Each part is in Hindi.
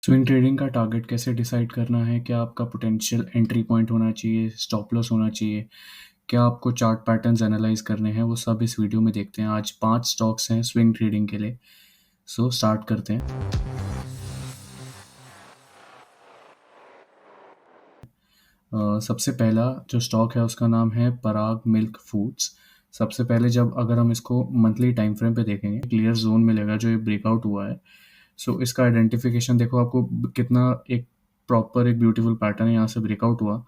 स्विंग ट्रेडिंग का टारगेट कैसे डिसाइड करना है? क्या आपका पोटेंशियल एंट्री पॉइंट होना चाहिए? स्टॉप लॉस होना चाहिए? क्या आपको चार्ट पैटर्न्स एनालाइज करने हैं? वो सब इस वीडियो में देखते हैं। आज 5 स्टॉक्स हैं स्विंग ट्रेडिंग के लिए। सो स्टार्ट करते हैं। सबसे पहला जो स्टॉक है उसका नाम है पराग मिल्क फूड्स। सबसे पहले जब अगर हम इसको मंथली टाइम फ्रेम पे देखेंगे, क्लियर जोन मिलेगा जो ये ब्रेकआउट हुआ है। सो इसका आइडेंटिफिकेशन देखो, आपको कितना एक प्रॉपर एक ब्यूटीफुल पैटर्न है, यहाँ से ब्रेकआउट हुआ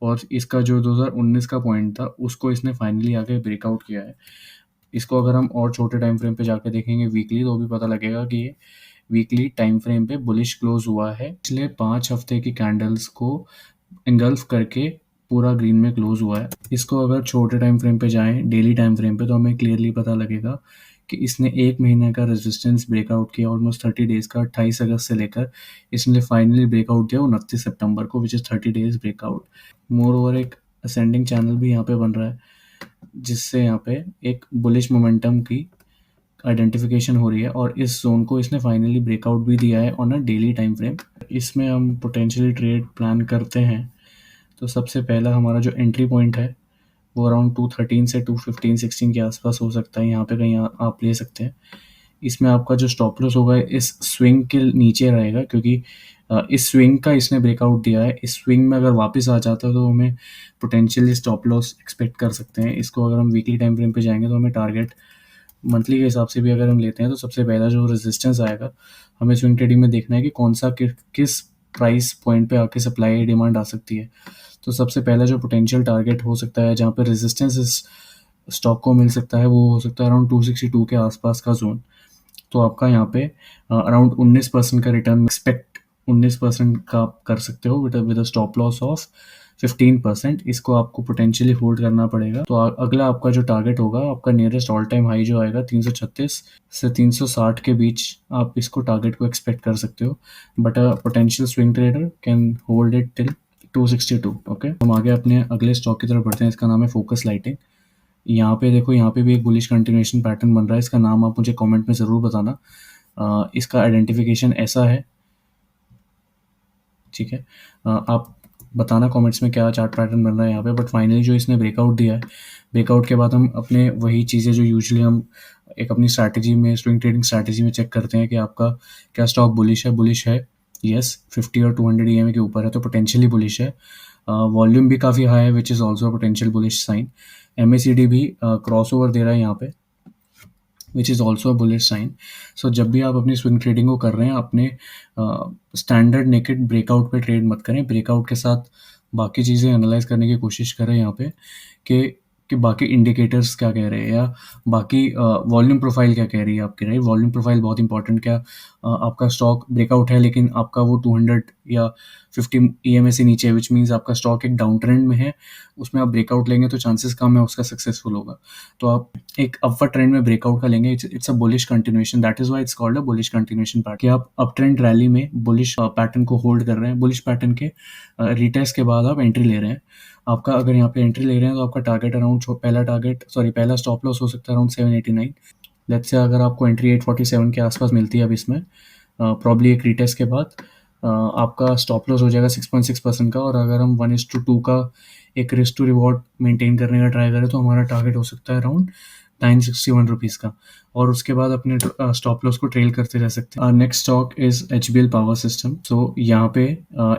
और इसका जो 2019 का पॉइंट था उसको इसने फाइनली आके ब्रेकआउट किया है। इसको अगर हम और छोटे टाइम फ्रेम पे जाके देखेंगे वीकली, तो भी पता लगेगा कि ये वीकली टाइम फ्रेम पे बुलिश क्लोज हुआ है। पिछले 5 हफ्ते की कैंडल्स को इंगल्फ करके पूरा ग्रीन में क्लोज हुआ है। इसको अगर छोटे टाइम फ्रेम पे जाएं, डेली टाइम फ्रेम पे, तो हमें क्लियरली पता लगेगा कि इसने 1 महीने का रेजिस्टेंस ब्रेकआउट किया, ऑलमोस्ट 30 डेज का। 28 अगस्त से लेकर इसने फाइनली ब्रेकआउट दिया 29 सितंबर को, which is 30 days breakout. More over एक असेंडिंग चैनल भी यहाँ पे बन रहा है, जिससे यहाँ पे एक बुलिश मोमेंटम की आइडेंटिफिकेशन हो रही है और इस जोन को इसने फाइनली ब्रेकआउट भी दिया है on a daily time frame. इसमें हम पोटेंशियली ट्रेड प्लान करते हैं, तो सबसे पहला हमारा जो एंट्री पॉइंट है वो अराउंड 213 से 215-16 के आसपास हो सकता है। यहाँ पे कहीं आप ले सकते हैं। इसमें आपका जो स्टॉप लॉस होगा इस स्विंग के नीचे रहेगा, क्योंकि इस स्विंग का इसने ब्रेकआउट दिया है। इस स्विंग में अगर वापस आ जाता है तो हमें पोटेंशियली स्टॉप लॉस एक्सपेक्ट कर सकते हैं। इसको अगर हम वीकली टाइम फ्रेम पे जाएंगे तो हमें टारगेट मंथली के हिसाब से भी अगर हम लेते हैं, तो सबसे पहला जो रेजिस्टेंस आएगा हमें स्विंग ट्रेडिंग में देखना है कि कौन सा किस प्राइस पॉइंट पे आके सप्लाई डिमांड आ सकती है। तो सबसे पहला जो पोटेंशियल टारगेट हो सकता है जहाँ पे रेजिस्टेंस इस स्टॉक को मिल सकता है, वो हो सकता है अराउंड 262 के आसपास का जोन। तो आपका यहाँ पे अराउंड 19% का रिटर्न एक्सपेक्ट 19% का आप कर सकते हो विद स्टॉप लॉस ऑफ 15%। इसको आपको पोटेंशियली होल्ड करना पड़ेगा। तो अगला आपका जो टारगेट होगा, आपका नियरेस्ट ऑल टाइम हाई जो आएगा 336 से 360 के बीच, आप इसको टारगेट को एक्सपेक्ट कर सकते हो। But potential swing trader can hold it till 262। Okay, हम आगे अपने अगले स्टॉक की तरफ बढ़ते हैं। इसका नाम है फोकस लाइटिंग। यहाँ पे देखो, यहाँ पे भी एक बुलिश कंटिन्यूएशन पैटर्न बन रहा है। इसका नाम आप मुझे कमेंट में ज़रूर बताना। इसका आइडेंटिफिकेशन ऐसा है, ठीक है। आप बताना कमेंट्स में क्या चार्ट पैटर्न बन रहा है यहाँ पे। बट फाइनली जो इसने ब्रेकआउट दिया है, ब्रेकआउट के बाद हम अपने वही चीज़ें जो यूजुअली हम एक अपनी स्ट्रैटेजी में, स्विंग ट्रेडिंग स्ट्रैटेजी में चेक करते हैं कि आपका क्या स्टॉक बुलिश है। यस, 50 और 200 EMA के ऊपर है तो पोटेंशियली बुलिश है। वॉल्यूम भी काफ़ी हाई है, which is also potential bullish sign. MACD भी क्रॉस ओवर दे रहा है यहाँ पे, which is also a bullish sign. So जब भी आप अपनी स्विंग ट्रेडिंग को कर रहे हैं, अपने स्टैंडर्ड नेकेड ब्रेकआउट पे ट्रेड मत करें। ब्रेकआउट के साथ बाकी चीज़ें एनालाइज करने की कोशिश करें यहाँ पे कि बाकी इंडिकेटर्स क्या कह रहे हैं, या बाकी वॉल्यूम प्रोफाइल क्या कह रही है आपकी, राइट। वॉल्यूम प्रोफाइल बहुत इंपॉर्टेंट। क्या आपका स्टॉक ब्रेकआउट है लेकिन आपका वो 200 या 50 EMA से नीचे है, विच मीन्स आपका स्टॉक एक डाउन ट्रेंड में है, उसमें आप ब्रेकआउट लेंगे तो चांसेस कम है उसका सक्सेसफुल होगा। तो आप एक अपवर्ड ट्रेंड में ब्रेकआउट का लेंगे, it's a bullish continuation. That is why it's called a bullish continuation pattern. कि आप अप ट्रेंड रैली में बुलिश पैटर्न को होल्ड कर रहे हैं, बुलिश पैटर्न के रिटेस्ट के बाद आप एंट्री ले रहे हैं। आपका अगर यहाँ पे एंट्री ले रहे हैं तो आपका टारगेट अराउंड पहला स्टॉप लॉस हो सकता है अराउंड 789। लेट्स से अगर आपको एंट्री 847 के आसपास मिलती है अब इसमें, प्रॉब्ली एक रिटेस्ट के बाद, आपका स्टॉप लॉस हो जाएगा 6.6% का। और अगर हम 1:2 का एक रिस्क टू रिवॉर्ड मेंटेन करने का ट्राई करें तो हमारा टारगेट हो सकता है अराउंड 961 रुपीज़ का, और उसके बाद अपने स्टॉप लॉस को ट्रेल करते रह सकते हैं। Next stock is HBL power system. So यहाँ पे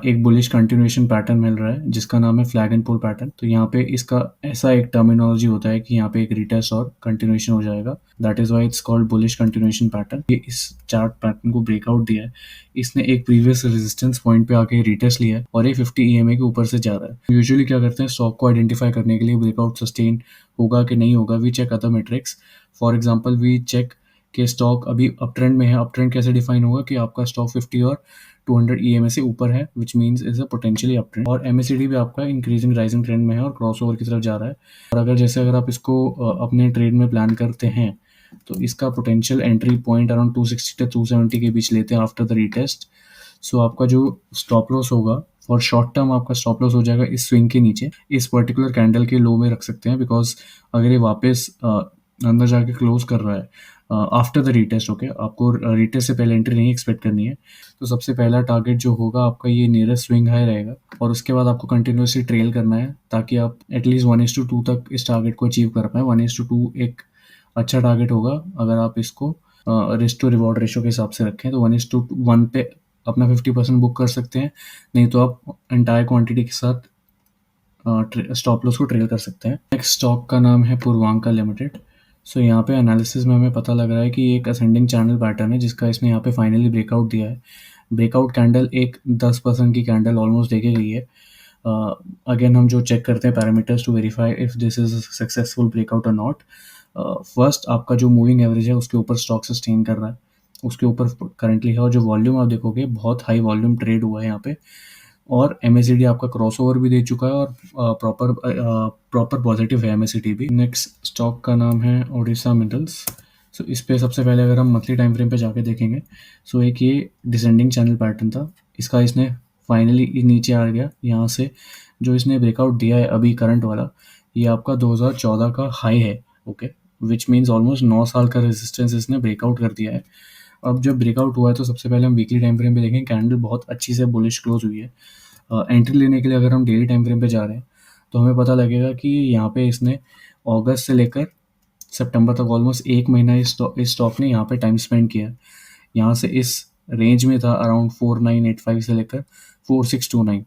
एक बुलिश कंटिन्यूएशन पैटर्न मिल रहा है जिसका नाम है फ्लैग एंड पुल पैटर्न। तो यहाँ पे इसका ऐसा एक टर्मिनोलॉजी होता है कि यहाँ पे एक रिटेस्ट और कंटिन्यूएशन हो जाएगा। That is why it's called bullish continuation pattern. ये इस चार्ट पैटर्न को ब्रेकआउट दिया है, इसने एक प्रीवियस रेजिस्टेंस पॉइंट पे आके रिटेस्ट लिया है और ये 50 EMA के ऊपर से जा रहा है। यूजुअली क्या करते हैं, स्टॉक को आइडेंटिफाई करने के लिए ब्रेकआउट सस्टेन होगा कि नहीं होगा, we check other metrics. For example we check कि स्टॉक अभी अप ट्रेंड में है। अप ट्रेंड कैसे डिफाइन होगा कि आपका स्टॉक 50 और 200 EMA से ऊपर है, which means is a potentially up trend. और MACD भी आपका इंक्रीजिंग राइजिंग ट्रेंड में है और क्रॉस ओवर की तरफ जा रहा है। और अगर आप इसको अपने ट्रेड में प्लान करते हैं तो इसका पोटेंशियल एंट्री पॉइंट अराउंड 260 से 270 के बीच लेते हैं आफ्टर द रीटेस्ट। सो आपका जो स्टॉप लॉस होगा फॉर शॉर्ट टर्म, आपका स्टॉप लॉस हो जाएगा इस स्विंग के नीचे, इस पर्टिकुलर कैंडल के लो में रख सकते हैं। बिकॉज अगर ये वापस अंदर जाके क्लोज कर रहा है आफ्टर द रीटेस्ट। ओके, आपको रीटेस्ट से पहले एंट्री नहीं एक्सपेक्ट करनी है। तो सबसे पहला टारगेट जो होगा आपका ये नियरेस्ट स्विंग हाई रहेगा, और उसके बाद आपको कंटिन्यूसली ट्रेल करना है ताकि आप एटलीस्ट 1:2 तक इस टारगेट को अचीव कर पाए। 1:2 एक अच्छा टारगेट होगा अगर आप इसको रिस्क टू रिवॉर्ड रेशो के हिसाब से रखें तो 1:1 पे अपना 50% बुक कर सकते हैं, नहीं तो आप एंटायर क्वांटिटी के साथ स्टॉप लॉस को ट्रेल कर सकते हैं। नेक्स्ट स्टॉक का नाम है पूर्वांका लिमिटेड। सो यहाँ पे एनालिसिस में हमें पता लग रहा है कि ये एक असेंडिंग चैनल पैटर्न है जिसका इसने यहाँ पे फाइनली ब्रेकआउट दिया है। ब्रेकआउट कैंडल एक 10% की कैंडल ऑलमोस्ट देके गई है। अगेन हम जो चेक करते हैं parameters to verify if this is successful breakout और नॉट। फर्स्ट आपका जो मूविंग एवरेज है उसके ऊपर स्टॉक सस्टेन कर रहा है, उसके ऊपर करंटली है, और जो वॉल्यूम आप देखोगे बहुत हाई वॉल्यूम ट्रेड हुआ है यहाँ पे, और MACD आपका क्रॉसओवर भी दे चुका है और प्रॉपर पॉजिटिव है MACD भी। नेक्स्ट स्टॉक का नाम है ओडिशा मिनरल्स। सो इस पे सबसे पहले अगर हम मंथली टाइम फ्रेम पे जाके देखेंगे, सो एक ये डिसेंडिंग चैनल पैटर्न था, इसका इसने फाइनली नीचे आ गया यहाँ से। जो इसने ब्रेकआउट दिया है अभी करंट वाला, ये आपका 2014 का हाई है। ओके, विच मीन्स ऑलमोस्ट 9 साल का रेजिस्टेंस इसने ब्रेकआउट कर दिया है। अब जब ब्रेकआउट हुआ है तो सबसे पहले हम वीकली टाइम फ्रेम पे देखें, कैंडल बहुत अच्छी से बुलिश क्लोज हुई है। एंट्री लेने के लिए अगर हम डेली टाइम फ्रेम पे जा रहे हैं तो हमें पता लगेगा कि यहाँ पे इसने अगस्त से लेकर सितंबर तक ऑलमोस्ट 1 महीना इस स्टॉक ने यहाँ पे टाइम स्पेंड किया है। यहाँ से इस रेंज में था अराउंड 4985 से लेकर 4629।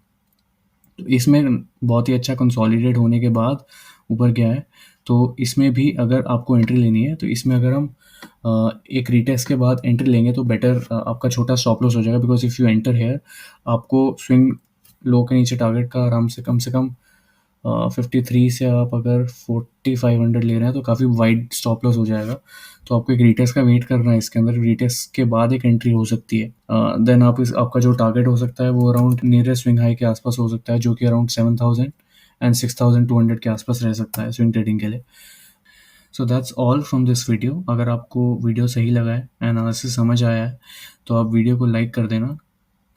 तो इसमें बहुत ही अच्छा कंसोलिडेट होने के बाद ऊपर गया है। तो इसमें भी अगर आपको एंट्री लेनी है तो इसमें अगर हम एक रीटेस्ट के बाद एंट्री लेंगे तो बेटर, आपका छोटा स्टॉप लॉस हो जाएगा, because if you enter here आपको स्विंग लो के नीचे टारगेट का आराम से कम 53 से आप अगर 4500 ले रहे हैं तो काफ़ी वाइड स्टॉप लॉस हो जाएगा। तो आपको एक रीटेस्ट का वेट करना है, इसके अंदर रीटेस्ट के बाद एक एंट्री हो सकती है। देन आपका जो टारगेट हो सकता है वो अराउंड नियरेस्ट स्विंग हाई के आसपास हो सकता है, जो कि अराउंड 7000 एंड 6200 के आसपास रह सकता है स्विंग ट्रेडिंग के लिए। So that's all from this video. अगर आपको वीडियो सही लगा है, एनालिसिस समझ आया है, तो आप वीडियो को लाइक कर देना।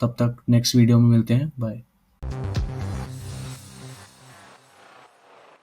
तब तक नेक्स्ट वीडियो में मिलते हैं, बाय।